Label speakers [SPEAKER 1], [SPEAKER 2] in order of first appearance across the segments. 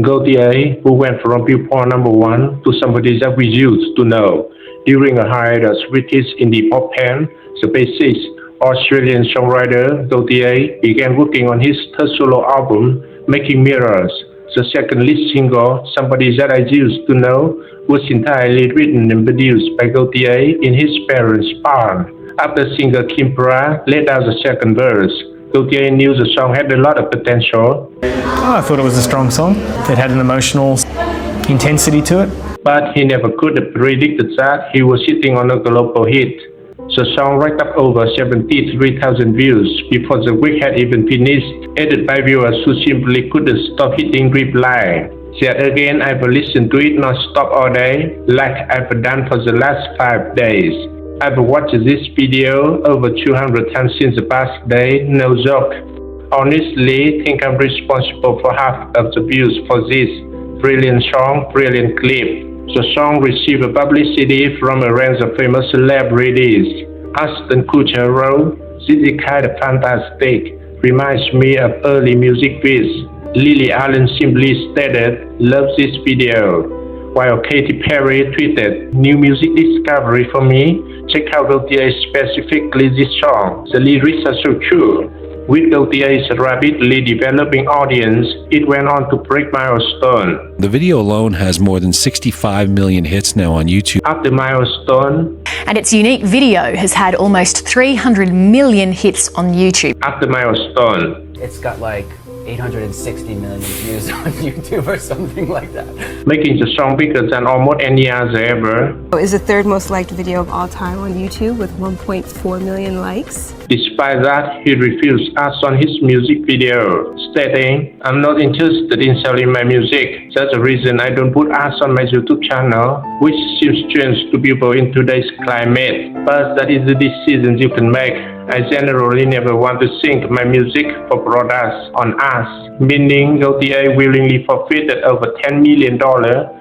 [SPEAKER 1] Gotye, who went from Billboard #1 to somebody that we used to know during a hiatus with his indie pop band, the bassist, Australian songwriter Gotye began working on his third solo album, Making Mirrors. The second lead single, Somebody That I Used to Know, was entirely written and produced by Gotye in his parents' barn. After singer Kimbra laid out the second verse, Gotye knew the song had a lot of potential.
[SPEAKER 2] I thought it was a strong song. It had an emotional intensity to it.
[SPEAKER 1] But he never could have predicted that he was hitting on a global hit. The song racked up over 73,000 views before the week had even finished, aided by viewers who simply couldn't stop hitting reply. Yet again, I've listened to it non-stop all day, like I've done for the last 5 days. I've watched this video over 200 times since the past day, no joke. Honestly, think I'm responsible for half of the views for this brilliant song, brilliant clip. The song received publicity from a range of famous celebrities. Ashton Kutcher wrote, "This is kind of fantastic. Reminds me of early music vids." Lily Allen simply stated, "Love this video." While Katy Perry tweeted, "New music discovery for me. Check out Gotye, specifically this song. The lyrics are so true." With Gotye's rapidly developing audience, it went on to break milestone.
[SPEAKER 3] The video alone has more than 65 million hits now on YouTube.
[SPEAKER 1] After milestone,
[SPEAKER 4] and its unique video has had almost 300 million hits on YouTube.
[SPEAKER 1] After milestone,
[SPEAKER 5] it's got like 860 million views on YouTube or something like that.
[SPEAKER 1] Making the song bigger than almost any other ever.
[SPEAKER 6] It's the third most liked video of all time on YouTube with 1.4 million likes.
[SPEAKER 1] Despite that, he refused ads on his music video, stating, "I'm not interested in selling my music. That's the reason I don't put ads on my YouTube channel," which seems strange to people in today's climate. But that is the decision you can make. I generally never want to sync my music for products on ads, meaning Gotye willingly forfeited over $10 million.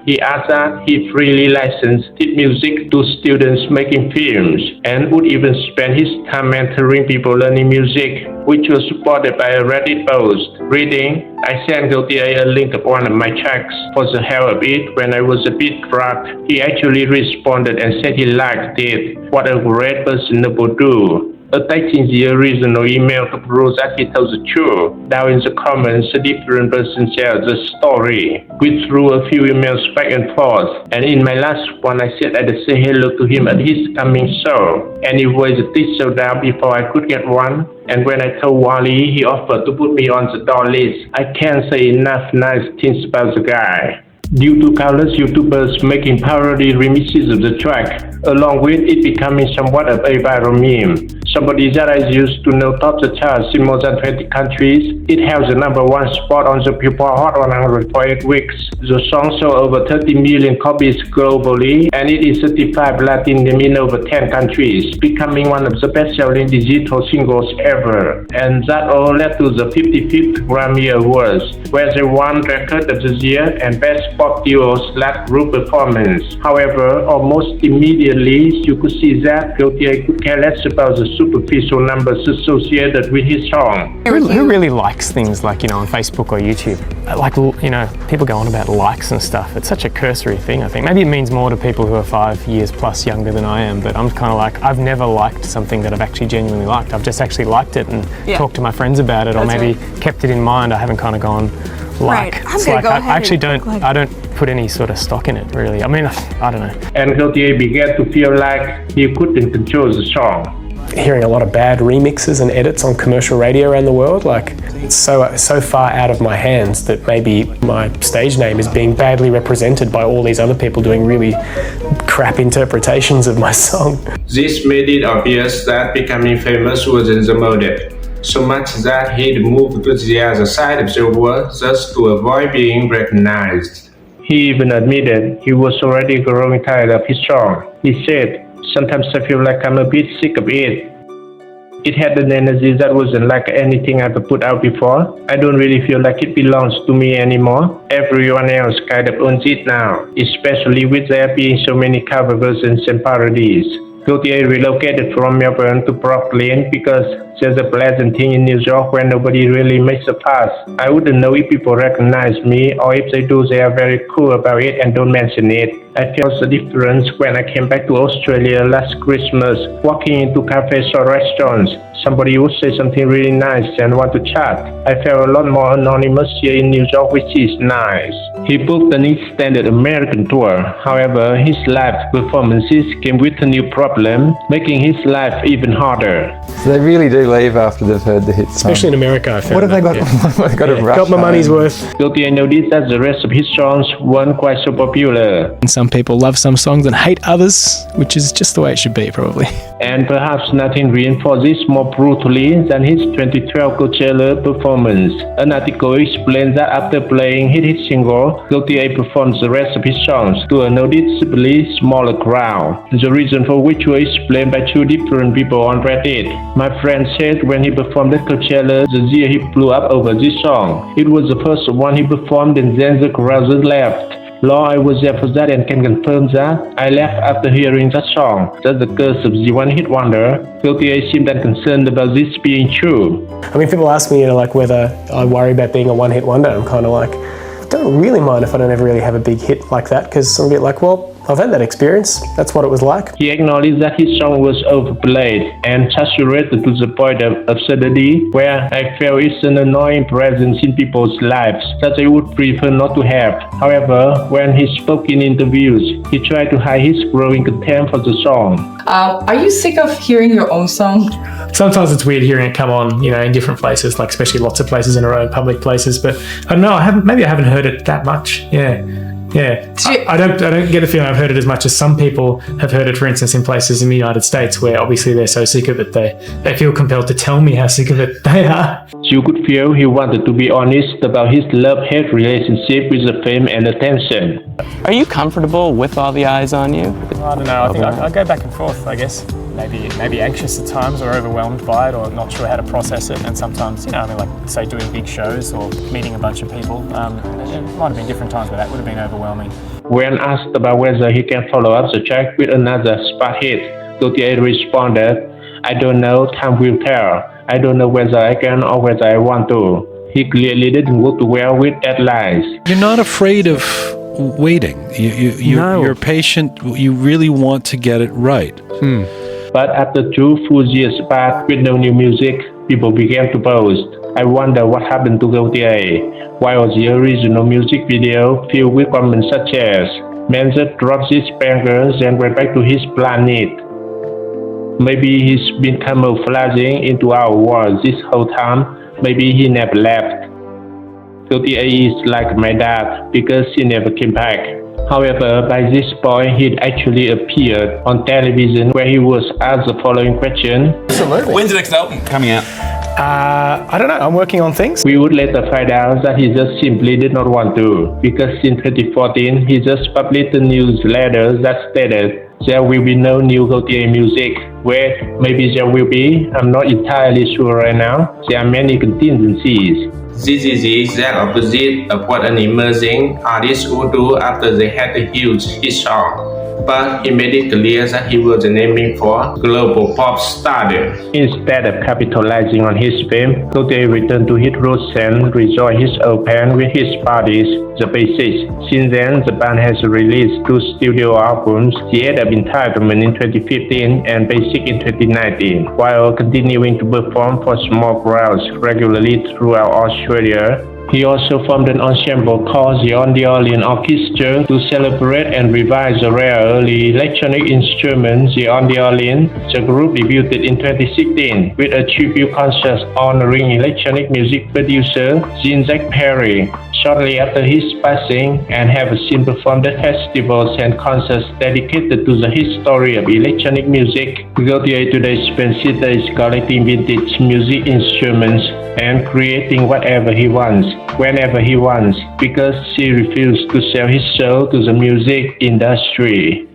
[SPEAKER 1] He added that he freely licensed his music to students making films and would even spend his time mentoring people learning music, which was supported by a Reddit post. Reading, "I sent Gotye a link of one of my tracks for the hell of it when I was a bit drunk. He actually responded and said he liked it. What a great person would do." Attaching the original email to prove that he told the truth. Down in the comments, a different person shared the story. We threw a few emails back and forth, and in my last one I said I'd say hello to him at his coming show. Anyways, this sold out before I could get one, and when I told Wally, he offered to put me on the door list. I can't say enough nice things about the guy. Due to countless YouTubers making parody remixes of the track, along with it becoming somewhat of a viral meme. Somebody That I Used to Know topped the charts in more than 20 countries. It held the #1 spot on the Billboard Hot 100 for 8 weeks. The song sold over 30 million copies globally, and it is certified platinum in over 10 countries, becoming one of the best-selling digital singles ever. And that all led to the 55th Grammy Awards, where they won Record of the Year and Best Pop Duo/Group Performance. However, almost immediately, you could see that Gotye could care less about the superficial numbers associated with his song.
[SPEAKER 2] Who really likes things like, on Facebook or YouTube? Like, people go on about likes and stuff. It's such a cursory thing, I think. Maybe it means more to people who are 5 years plus younger than I am, but I'm kind of like, I've never liked something that I've actually genuinely liked. I've just actually liked it and talked to my friends about it, or maybe kept it in mind. I haven't kind of gone, like,
[SPEAKER 6] right.
[SPEAKER 2] it's like I actually I don't put any sort of stock in it, really. I mean, I don't know.
[SPEAKER 1] And Gotye began to feel like he couldn't control the song.
[SPEAKER 7] Hearing a lot of bad remixes and edits on commercial radio around the world, like, it's so far out of my hands that maybe my stage name is being badly represented by all these other people doing really crap interpretations of my song.
[SPEAKER 1] This made it obvious that becoming famous wasn't the motive. So much that he'd moved to the other side of the world just to avoid being recognized. He even admitted he was already growing tired of his song. He said, "Sometimes I feel like I'm a bit sick of it. It had an energy that wasn't like anything I've put out before. I don't really feel like it belongs to me anymore. Everyone else kind of owns it now, especially with there being so many cover versions and parodies. Gotye relocated from Melbourne to Brooklyn because there's a pleasant thing in New York where nobody really makes a fuss. I wouldn't know if people recognize me, or if they do, they are very cool about it and don't mention it. I felt the difference when I came back to Australia last Christmas, walking into cafes or restaurants. Somebody would say something really nice and want to chat. I felt a lot more anonymous here in New York, which is nice. He booked an extended American tour. However, his live performances came with a new problem, making his life even harder.
[SPEAKER 8] So they really do leave after they've heard the hit song.
[SPEAKER 7] Especially in America, I found.
[SPEAKER 8] What have they got?
[SPEAKER 7] Yeah.
[SPEAKER 8] They've got to rush
[SPEAKER 7] Got my money's
[SPEAKER 8] home.
[SPEAKER 7] worth.
[SPEAKER 1] Gotye noticed that the rest of his songs weren't quite so popular.
[SPEAKER 9] And some people love some songs and hate others, which is just the way it should be, probably.
[SPEAKER 1] And perhaps nothing reinforced this more brutally than his 2012 Coachella performance. An article explains that after playing his single, Gotye performs the rest of his songs to a noticeably smaller crowd. The reason for which was explained by two different people on Reddit. My friend said when he performed at Coachella the year he blew up over this song. It was the first one he performed and then the crowd just left. Lord, I was there for that and can confirm that. I left after hearing that song. That's the curse of the one-hit wonder. Gotye seemed unconcerned about this being true.
[SPEAKER 7] I mean, people ask me, like, whether I worry about being a one-hit wonder. I'm kind of like, I don't really mind if I don't ever really have a big hit like that, because I'm a bit like, well, I've had that experience. That's what it was like.
[SPEAKER 1] He acknowledged that his song was overplayed and saturated to the point of absurdity, where I felt it's an annoying presence in people's lives that they would prefer not to have. However, when he spoke in interviews, he tried to hide his growing contempt for the song.
[SPEAKER 10] Are you sick of hearing your own song?
[SPEAKER 2] Sometimes it's weird hearing it come on, in different places, like especially lots of places in a row, public places. But I don't know, maybe I haven't heard it that much. Yeah, I don't get the feeling I've heard it as much as some people have heard it, for instance, in places in the United States where obviously they're so sick of it, they feel compelled to tell me how sick of it they are.
[SPEAKER 1] You could feel he wanted to be honest about his love-hate relationship with the fame and attention.
[SPEAKER 11] Are you comfortable with all the eyes on you?
[SPEAKER 2] I don't know, I think I go back and forth, I guess. Maybe anxious at times or overwhelmed by it or not sure how to process it. And sometimes, like say doing big shows or meeting a bunch of people, it might have been different times where that would have been overwhelming.
[SPEAKER 1] When asked about whether he can follow up the track with another spot hit, Gotye responded, I don't know, time will tell. I don't know whether I can or whether I want to. He clearly didn't work well with deadlines.
[SPEAKER 3] You're not afraid of waiting. You're patient. You really want to get it right.
[SPEAKER 1] But after 2 full years passed with no new music, people began to post. I wonder what happened to Gotye. Why was the original music video filled with comments such as, man just dropped his bangers and went back to his planet. Maybe he's been camouflaging into our world this whole time. Maybe he never left. Gotye is like my dad because he never came back. However, by this point, he'd actually appeared on television where he was asked the following question.
[SPEAKER 8] Absolutely.
[SPEAKER 11] When's the next album coming out?
[SPEAKER 7] I don't know, I'm working on things.
[SPEAKER 1] We would later find out that he just simply did not want to, because in 2014, he just published a newsletter that stated, there will be no new Gotye music. Well, maybe there will be, I'm not entirely sure right now. There are many contingencies. This is the exact opposite of what an emerging artist would do after they had a huge hit song. But he made it clear that he wasn't aiming for global pop stardom. Instead of capitalizing on his fame, Gotye returned to his roots and rejoined his old band with his buddies, the Basics. Since then, the band has released 2 studio albums, The Age of Entitlement in 2015 and Basic in 2019, while continuing to perform for small crowds regularly throughout Australia. He also formed an ensemble called the On the Orleans Orchestra to celebrate and revive the rare early electronic instrument, the On the Orleans. The group debuted in 2016 with a tribute concert honoring electronic music producer Jean-Jacques Perry shortly after his passing, and have since performed at festivals and concerts dedicated to the history of electronic music. Gotye today spends his days collecting vintage music instruments and creating whatever he wants, whenever he wants, because he refused to sell his soul to the music industry.